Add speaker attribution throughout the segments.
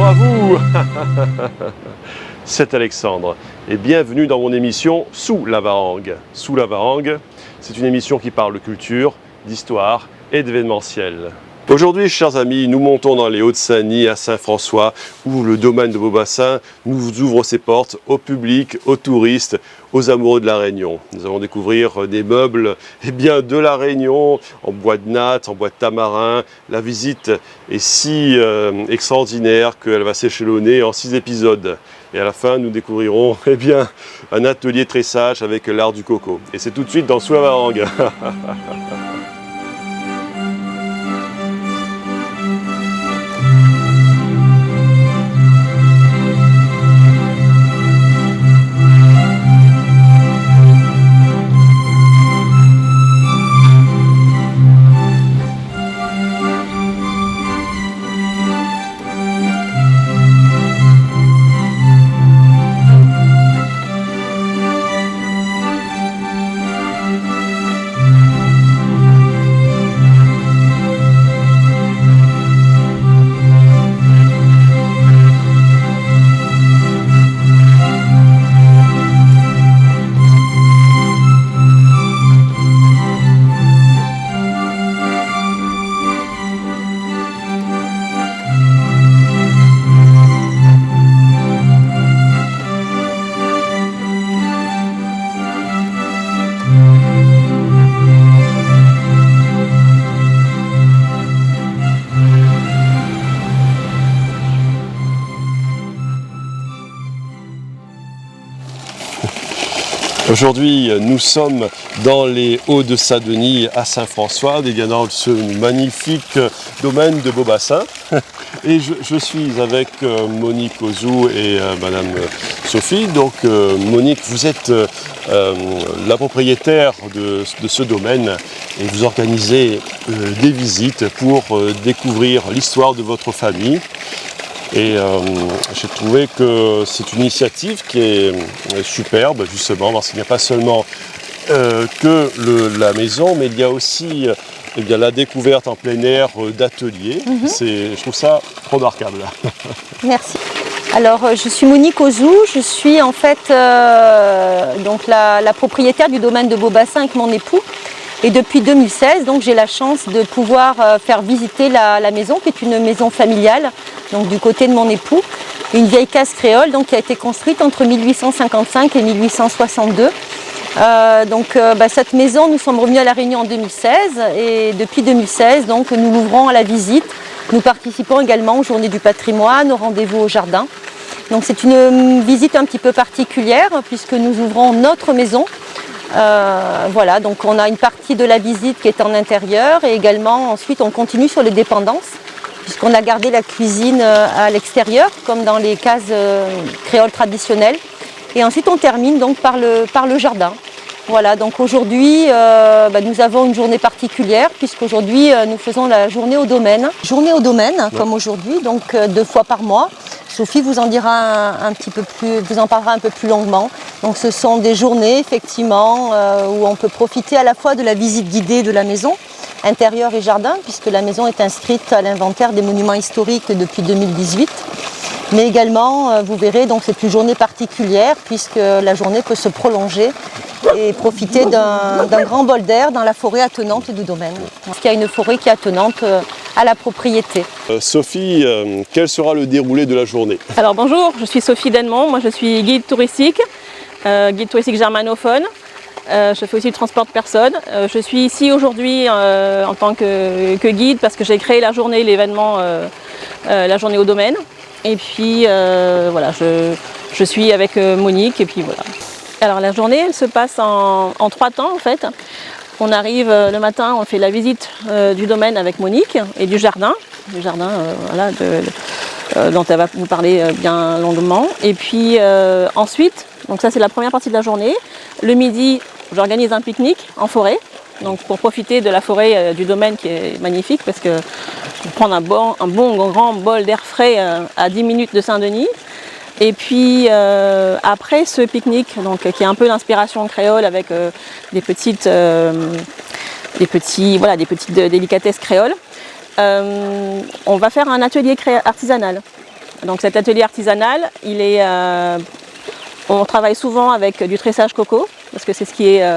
Speaker 1: à vous. C'est Alexandre et bienvenue dans mon émission Sous la Varangue. Sous la Varangue, c'est une émission qui parle de culture, d'histoire et d'événementiel. Aujourd'hui, chers amis, nous montons dans les Hauts-de-Seine à Saint-François, où le domaine de Beaubassin nous ouvre ses portes au public, aux touristes, aux amoureux de la Réunion. Nous allons découvrir des meubles de la Réunion, en bois de natte, en bois de tamarin. La visite est si extraordinaire qu'elle va s'échelonner en 6 épisodes. Et à la fin, nous découvrirons un atelier tressage avec l'art du coco. Et c'est tout de suite dans Sous la Varangue. Aujourd'hui, nous sommes dans les Hauts-de-Saint-Denis à Saint-François, dans ce magnifique domaine de Beaubassin. Et je suis avec Monique Ozou et Madame Sophie. Donc Monique, vous êtes la propriétaire de ce domaine et vous organisez des visites pour découvrir l'histoire de votre famille. Et j'ai trouvé que c'est une initiative qui est superbe, justement, parce qu'il n'y a pas seulement que la maison, mais il y a aussi la découverte en plein air d'ateliers. Je trouve ça remarquable.
Speaker 2: Merci. Alors, je suis Monique Ozou, je suis en fait donc la propriétaire du domaine de Beaubassin avec mon époux. Et depuis 2016, donc, j'ai la chance de pouvoir faire visiter la maison, qui est une maison familiale, donc du côté de mon époux. Une vieille case créole donc, qui a été construite entre 1855 et 1862. Cette maison, nous sommes revenus à La Réunion en 2016 et depuis 2016, donc, nous l'ouvrons à la visite. Nous participons également aux Journées du patrimoine, aux rendez-vous au jardin. Donc c'est une visite un petit peu particulière puisque nous ouvrons notre maison. Voilà, donc on a une partie de la visite qui est en intérieur et également ensuite on continue sur les dépendances puisqu'on a gardé la cuisine à l'extérieur comme dans les cases créoles traditionnelles et ensuite on termine donc par le jardin. Voilà, donc aujourd'hui nous avons une journée particulière puisqu'aujourd'hui nous faisons la journée au domaine. Journée au domaine comme aujourd'hui, donc 2 fois par mois. Sophie vous en dira vous en parlera un peu plus longuement. Donc ce sont des journées effectivement où on peut profiter à la fois de la visite guidée de la maison, intérieur et jardin, puisque la maison est inscrite à l'inventaire des monuments historiques depuis 2018. Mais également, vous verrez, donc c'est une journée particulière puisque la journée peut se prolonger et profiter d'un grand bol d'air dans la forêt attenante du domaine. Parce qu'il y a une forêt qui est attenante à la propriété.
Speaker 1: Sophie, quel sera le déroulé de la journée?
Speaker 3: Alors bonjour, je suis Sophie Denmont, moi je suis guide touristique germanophone. Je fais aussi le transport de personnes. Je suis ici aujourd'hui en tant que guide parce que j'ai créé la journée, l'événement, la journée au domaine. Et puis voilà, je suis avec Monique et puis voilà. Alors la journée, elle se passe en 3 temps en fait. On arrive le matin, on fait la visite du domaine avec Monique et du jardin voilà, dont elle va vous parler bien longuement. Et puis ensuite, donc ça c'est la première partie de la journée. Le midi, j'organise un pique-nique en forêt, donc pour profiter de la forêt du domaine qui est magnifique parce que je vais prendre un bon grand bol d'air frais à 10 minutes de Saint-Denis. Et puis après ce pique-nique, donc qui est un peu d'inspiration créole avec des petites délicatesses créoles, on va faire un atelier artisanal. Donc cet atelier artisanal, on travaille souvent avec du tressage coco, parce que c'est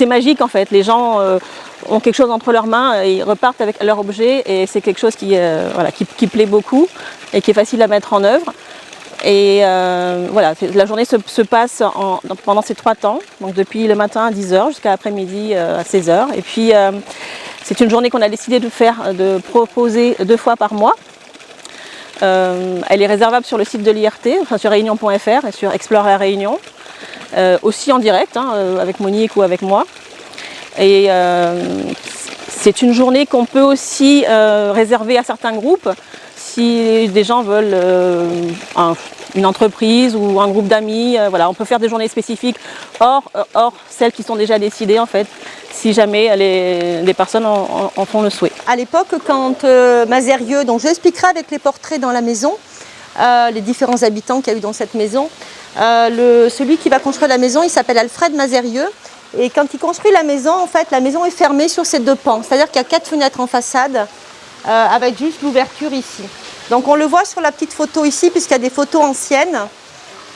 Speaker 3: magique en fait. Les gens ont quelque chose entre leurs mains, et ils repartent avec leur objet, et c'est quelque chose qui plaît beaucoup et qui est facile à mettre en œuvre. Et voilà, la journée se passe pendant ces 3 temps, donc depuis le matin à 10h jusqu'à l'après-midi à 16h. Et puis c'est une journée qu'on a décidé de proposer 2 fois par mois. Elle est réservable sur le site de l'IRT, enfin sur réunion.fr et sur Explore la Réunion, aussi en direct, avec Monique ou avec moi. Et c'est une journée qu'on peut aussi réserver à certains groupes. Si des gens veulent une entreprise ou un groupe d'amis, voilà, on peut faire des journées spécifiques hors celles qui sont déjà décidées en fait, si jamais les personnes en font le souhait.
Speaker 2: À l'époque, quand Mazérieux, donc je expliquerai avec les portraits dans la maison, les différents habitants qu'il y a eu dans cette maison, celui qui va construire la maison, il s'appelle Alfred Mazérieux. Et quand il construit la maison, en fait, la maison est fermée sur ses 2 pans. C'est-à-dire qu'il y a 4 fenêtres en façade, avec juste l'ouverture ici. Donc on le voit sur la petite photo ici, puisqu'il y a des photos anciennes.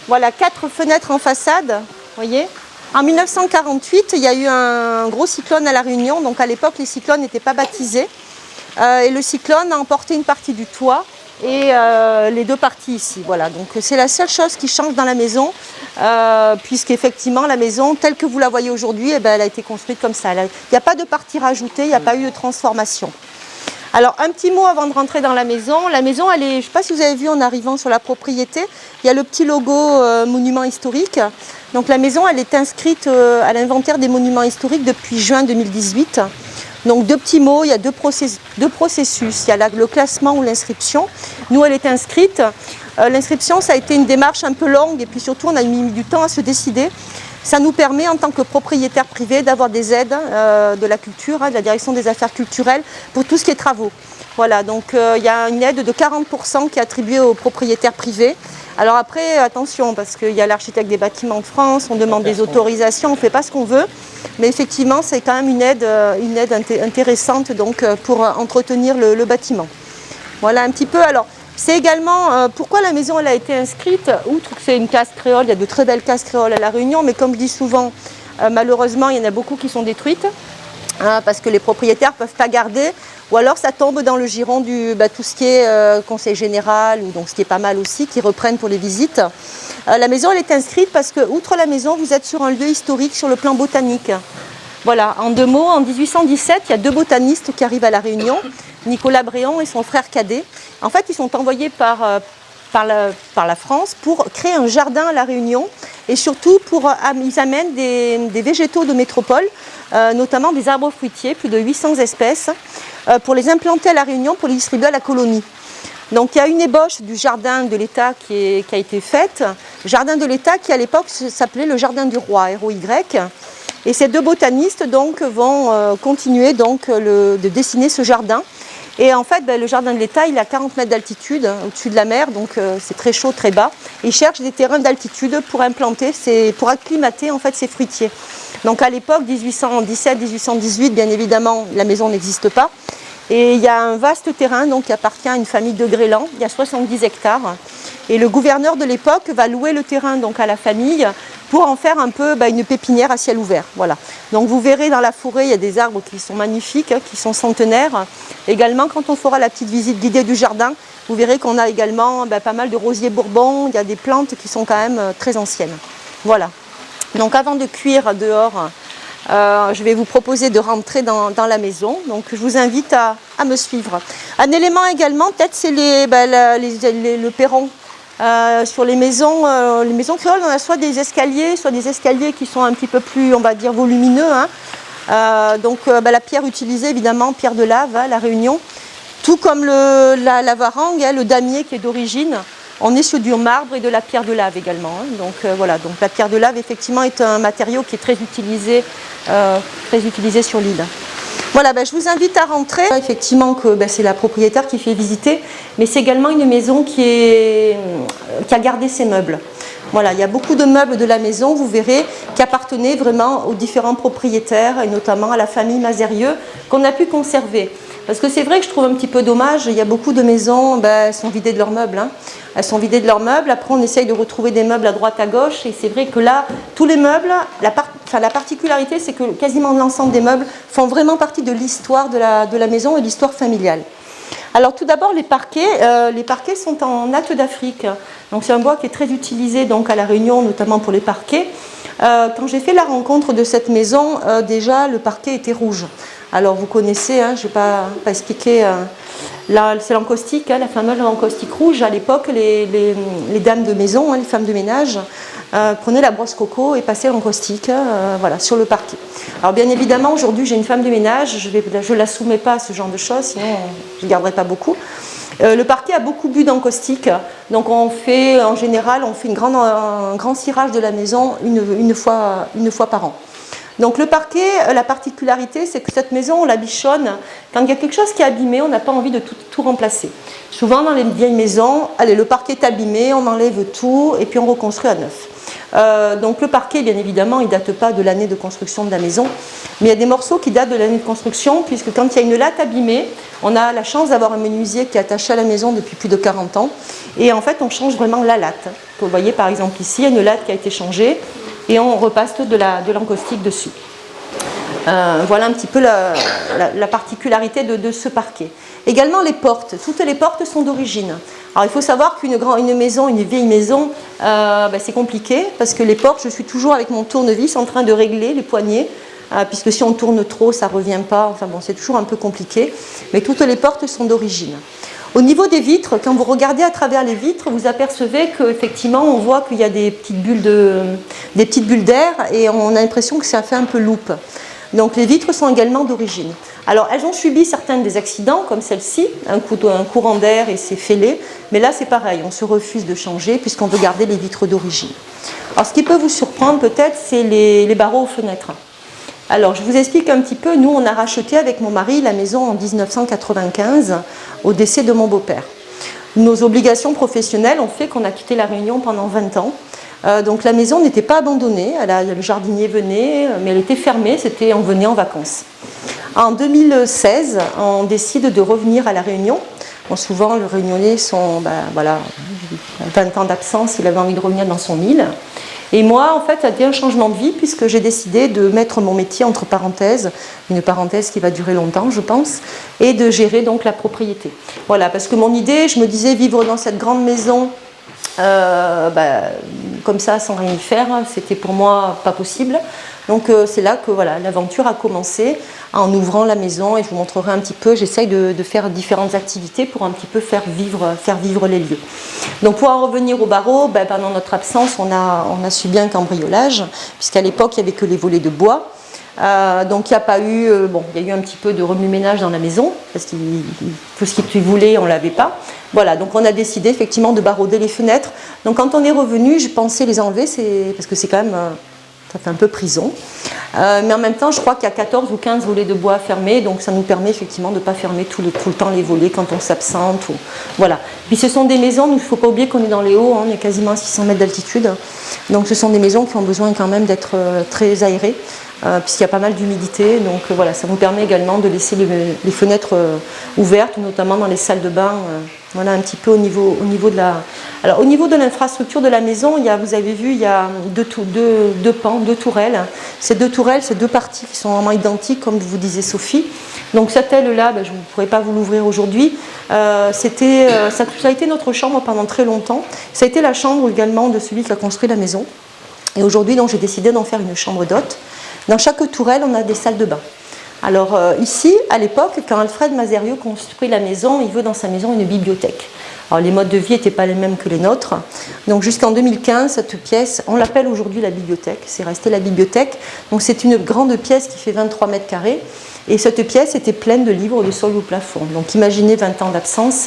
Speaker 2: Voilà, 4 fenêtres en façade, voyez. En 1948, il y a eu un gros cyclone à La Réunion. Donc à l'époque, les cyclones n'étaient pas baptisés. Et le cyclone a emporté une partie du toit et les 2 parties ici. Voilà, donc c'est la seule chose qui change dans la maison, puisqu'effectivement la maison, telle que vous la voyez aujourd'hui, elle a été construite comme ça. Il n'y a pas de partie rajoutée, il n'y a pas eu de transformation. Alors un petit mot avant de rentrer dans la maison. La maison, elle est, je ne sais pas si vous avez vu en arrivant sur la propriété, il y a le petit logo monument historique. Donc la maison, elle est inscrite à l'inventaire des monuments historiques depuis juin 2018. Donc 2 petits mots, il y a 2 processus. Il y a le classement ou l'inscription. Nous, elle est inscrite. L'inscription, ça a été une démarche un peu longue et puis surtout, on a mis du temps à se décider. Ça nous permet, en tant que propriétaire privé, d'avoir des aides de la culture, de la direction des affaires culturelles, pour tout ce qui est travaux. Voilà, donc il y a une aide de 40% qui est attribuée aux propriétaires privés. Alors après, attention, parce qu'il y a l'architecte des bâtiments de France, on demande des autorisations, on ne fait pas ce qu'on veut. Mais effectivement, c'est quand même une aide intéressante donc, pour entretenir le bâtiment. Voilà un petit peu. Alors, c'est également pourquoi la maison elle a été inscrite, outre que c'est une case créole, il y a de très belles cases créoles à La Réunion, mais comme je dis souvent, malheureusement, il y en a beaucoup qui sont détruites, parce que les propriétaires ne peuvent pas garder, ou alors ça tombe dans le giron du tout ce qui est conseil général, ou donc ce qui est pas mal aussi, qui reprennent pour les visites. La maison elle est inscrite parce que, outre la maison, vous êtes sur un lieu historique sur le plan botanique. Voilà, en 2 mots, en 1817, il y a 2 botanistes qui arrivent à La Réunion, Nicolas Bréon et son frère cadet. En fait, ils sont envoyés par la France pour créer un jardin à La Réunion et surtout ils amènent des végétaux de métropole, notamment des arbres fruitiers, plus de 800 espèces, pour les implanter à La Réunion, pour les distribuer à la colonie. Donc il y a une ébauche du jardin de l'État qui a été faite, jardin de l'État qui à l'époque s'appelait le jardin du roi, ROY. Et ces 2 botanistes donc, vont continuer donc, de dessiner ce jardin. Et en fait, le jardin de l'État, il est à 40 mètres d'altitude, au-dessus de la mer, donc c'est très chaud, très bas. Ils cherchent des terrains d'altitude pour pour acclimater en fait, ces fruitiers. Donc à l'époque, 1817-1818, bien évidemment, la maison n'existe pas. Et il y a un vaste terrain donc, qui appartient à une famille de Grélan, il y a 70 hectares. Et le gouverneur de l'époque va louer le terrain donc, à la famille pour en faire un peu une pépinière à ciel ouvert. Voilà. Donc vous verrez dans la forêt, il y a des arbres qui sont magnifiques, qui sont centenaires. Également, quand on fera la petite visite guidée du jardin, vous verrez qu'on a également pas mal de rosiers bourbons, il y a des plantes qui sont quand même très anciennes. Voilà. Donc avant de cuire dehors, je vais vous proposer de rentrer dans la maison. Donc je vous invite à me suivre. Un élément également, peut-être, c'est le perron. Sur les maisons créoles, on a soit des escaliers qui sont un petit peu plus, on va dire, volumineux. La pierre utilisée, évidemment, pierre de lave, La Réunion. Tout comme la varangue, le damier qui est d'origine. On est sur du marbre et de la pierre de lave également. Donc voilà, donc la pierre de lave, effectivement, est un matériau qui est très utilisé sur l'île. Voilà, je vous invite à rentrer. Effectivement, c'est la propriétaire qui fait visiter, mais c'est également une maison qui a gardé ses meubles. Voilà, il y a beaucoup de meubles de la maison, vous verrez, qui appartenaient vraiment aux différents propriétaires, et notamment à la famille Mazérieux, qu'on a pu conserver. Parce que c'est vrai que je trouve un petit peu dommage, il y a beaucoup de maisons, elles sont vidées de leurs meubles. Hein. Elles sont vidées de leurs meubles, après on essaye de retrouver des meubles à droite, à gauche, et c'est vrai que là, tous les meubles, la particularité c'est que quasiment l'ensemble des meubles font vraiment partie de l'histoire de la maison et de l'histoire familiale. Alors tout d'abord les parquets sont en natte d'Afrique, donc c'est un bois qui est très utilisé donc, à La Réunion, notamment pour les parquets. Quand j'ai fait la rencontre de cette maison, déjà le parquet était rouge. Alors vous connaissez, hein, je ne vais pas expliquer, là c'est l'encaustique, hein, la fameuse encaustique rouge. À l'époque, les dames de maison, hein, les femmes de ménage, prenaient la brosse coco et passaient l'encaustique voilà, sur le parquet. Alors bien évidemment, aujourd'hui j'ai une femme de ménage, je ne la soumets pas à ce genre de choses, sinon je ne garderai pas beaucoup. Le parquet a beaucoup bu d'encaustique, donc en général on fait un grand cirage de la maison une fois par an. Donc le parquet, la particularité, c'est que cette maison, on la bichonne. Quand il y a quelque chose qui est abîmé, on n'a pas envie de tout remplacer. Souvent, dans les vieilles maisons, allez, le parquet est abîmé, on enlève tout et puis on reconstruit à neuf. Donc le parquet, bien évidemment, il ne date pas de l'année de construction de la maison, mais il y a des morceaux qui datent de l'année de construction, puisque quand il y a une latte abîmée, on a la chance d'avoir un menuisier qui est attaché à la maison depuis plus de 40 ans, et en fait, on change vraiment la latte. Vous voyez, par exemple, ici, il y a une latte qui a été changée, et on repasse de l'encaustique dessus. Voilà un petit peu la particularité de ce parquet. Également les portes, toutes les portes sont d'origine. Alors il faut savoir qu'une vieille maison, c'est compliqué, parce que les portes, je suis toujours avec mon tournevis en train de régler les poignées, puisque si on tourne trop, ça ne revient pas, enfin bon, c'est toujours un peu compliqué, mais toutes les portes sont d'origine. Au niveau des vitres, quand vous regardez à travers les vitres, vous apercevez qu'effectivement, on voit qu'il y a des petites bulles d'air et on a l'impression que ça fait un peu loupe. Donc les vitres sont également d'origine. Alors elles ont subi certains des accidents, comme celle-ci, un courant d'air et c'est fêlé, mais là c'est pareil, on se refuse de changer puisqu'on veut garder les vitres d'origine. Alors ce qui peut vous surprendre peut-être, c'est les barreaux aux fenêtres. Alors, je vous explique un petit peu. Nous, on a racheté avec mon mari la maison en 1995, au décès de mon beau-père. Nos obligations professionnelles ont fait qu'on a quitté La Réunion pendant 20 ans. Donc, la maison n'était pas abandonnée. Le jardinier venait, mais elle était fermée. On venait en vacances. En 2016, on décide de revenir à La Réunion. Bon, souvent, les Réunionnais sont, 20 ans d'absence, il avait envie de revenir dans son île. Et moi, en fait, ça a été un changement de vie puisque j'ai décidé de mettre mon métier entre parenthèses, une parenthèse qui va durer longtemps, je pense, et de gérer donc la propriété. Voilà, parce que mon idée, je me disais vivre dans cette grande maison, comme ça, sans rien y faire, c'était pour moi pas possible. Donc c'est là que voilà, l'aventure a commencé en ouvrant la maison et je vous montrerai un petit peu, j'essaye de faire différentes activités pour un petit peu faire vivre les lieux. Donc pour en revenir aux barreaux, pendant notre absence, on a subi un cambriolage, puisqu'à l'époque il n'y avait que les volets de bois. Donc il n'y a pas eu, il y a eu un petit peu de remue-ménage dans la maison, parce que tout ce qu'ils voulaient, on ne l'avait pas. Voilà, donc on a décidé effectivement de barauder les fenêtres. Donc quand on est revenu, je pensais les enlever, parce que c'est quand même, ça fait un peu prison. Mais en même temps, je crois qu'il y a 14 ou 15 volets de bois fermés, donc ça nous permet effectivement de ne pas fermer tout le temps les volets quand on s'absente. Voilà. Puis ce sont des maisons, il ne faut pas oublier qu'on est dans les hauts, on est quasiment à 600 mètres d'altitude. Donc ce sont des maisons qui ont besoin quand même d'être très aérées. Puisqu'il y a pas mal d'humidité, donc voilà, ça nous permet également de laisser les fenêtres ouvertes, notamment dans les salles de bain. Voilà un petit peu au niveau de la. Alors au niveau de l'infrastructure de la maison, vous avez vu, il y a deux pans, deux tourelles. Ces deux tourelles, c'est deux parties qui sont vraiment identiques, comme vous disait Sophie. Donc cette aile-là, je ne pourrais pas vous l'ouvrir aujourd'hui. Ça a été notre chambre pendant très longtemps. Ça a été la chambre également de celui qui a construit la maison. Et aujourd'hui, donc, j'ai décidé d'en faire une chambre d'hôte. Dans chaque tourelle, on a des salles de bain. Alors ici, à l'époque, quand Alfred Mazerieux construit la maison, il veut dans sa maison une bibliothèque. Alors les modes de vie n'étaient pas les mêmes que les nôtres. Donc jusqu'en 2015, cette pièce, on l'appelle aujourd'hui la bibliothèque. C'est resté la bibliothèque. Donc c'est une grande pièce qui fait 23 mètres carrés. Et cette pièce était pleine de livres de sol au plafond. Donc imaginez 20 ans d'absence,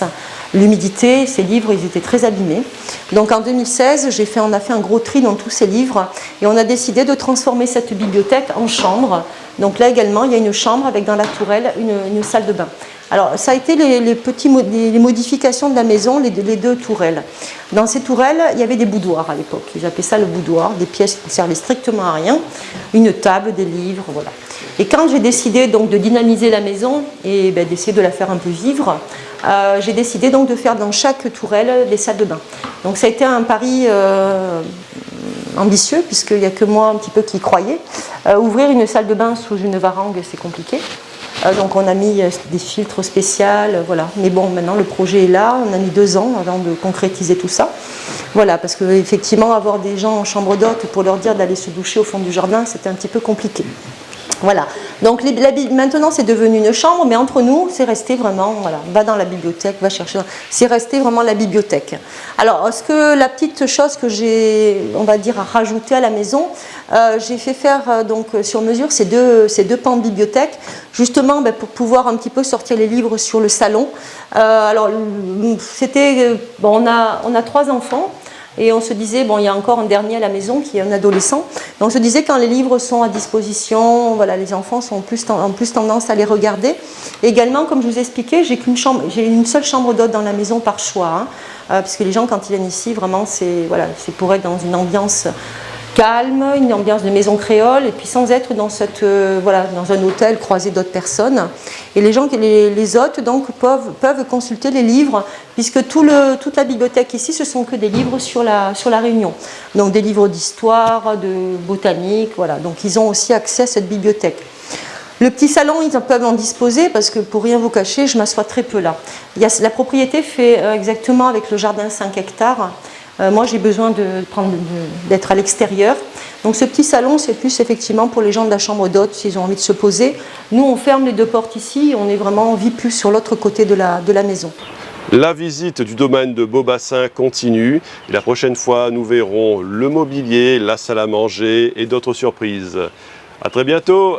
Speaker 2: l'humidité, ces livres, ils étaient très abîmés. Donc en 2016, on a fait un gros tri dans tous ces livres et on a décidé de transformer cette bibliothèque en chambre. Donc là également, il y a une chambre avec dans la tourelle une salle de bain. Alors, ça a été les modifications de la maison, les deux tourelles. Dans ces tourelles, il y avait des boudoirs à l'époque. Ils appelaient ça le boudoir, des pièces qui ne servaient strictement à rien. Une table, des livres, voilà. Et quand j'ai décidé donc de dynamiser la maison et d'essayer de la faire un peu vivre, j'ai décidé donc de faire dans chaque tourelle des salles de bain. Donc ça a été un pari ambitieux, puisqu'il n'y a que moi un petit peu qui y croyais. Ouvrir une salle de bain sous une varangue, c'est compliqué. Donc on a mis des filtres spéciaux, voilà. Mais bon, maintenant le projet est là, on a mis 2 ans avant de concrétiser tout ça. Voilà, parce qu'effectivement, avoir des gens en chambre d'hôte pour leur dire d'aller se doucher au fond du jardin, c'était un petit peu compliqué. Voilà, donc maintenant c'est devenu une chambre, mais entre nous, c'est resté vraiment, voilà, va dans la bibliothèque, va chercher, c'est resté vraiment la bibliothèque. Alors, la petite chose que j'ai, on va dire, à rajouter à la maison, j'ai fait faire donc sur mesure ces deux pans de bibliothèque, justement pour pouvoir un petit peu sortir les livres sur le salon. Alors, c'était, bon, on a 3 enfants. Et on se disait, bon, il y a encore un dernier à la maison qui est un adolescent. Donc on se disait, quand les livres sont à disposition, voilà, les enfants ont plus tendance à les regarder. Et également, comme je vous ai expliqué, j'ai une seule chambre d'hôte dans la maison par choix. Parce que les gens, quand ils viennent ici, vraiment, c'est pour être dans une ambiance calme, une ambiance de maison créole, et puis sans être dans dans un hôtel croisé d'autres personnes. Et les hôtes donc peuvent consulter les livres, puisque toute la bibliothèque ici, ce sont que des livres sur la Réunion. Donc des livres d'histoire, de botanique, voilà. Donc ils ont aussi accès à cette bibliothèque. Le petit salon, ils peuvent en disposer, parce que pour rien vous cacher, je m'assois très peu là. La propriété fait exactement avec le jardin 5 hectares. Moi, j'ai besoin d'être à l'extérieur. Donc ce petit salon, c'est plus effectivement pour les gens de la chambre d'hôte, s'ils ont envie de se poser. Nous, on ferme les 2 portes ici, on vit plus sur l'autre côté de la maison.
Speaker 1: La visite du domaine de Beaubassin continue. Et la prochaine fois, nous verrons le mobilier, la salle à manger et d'autres surprises. À très bientôt.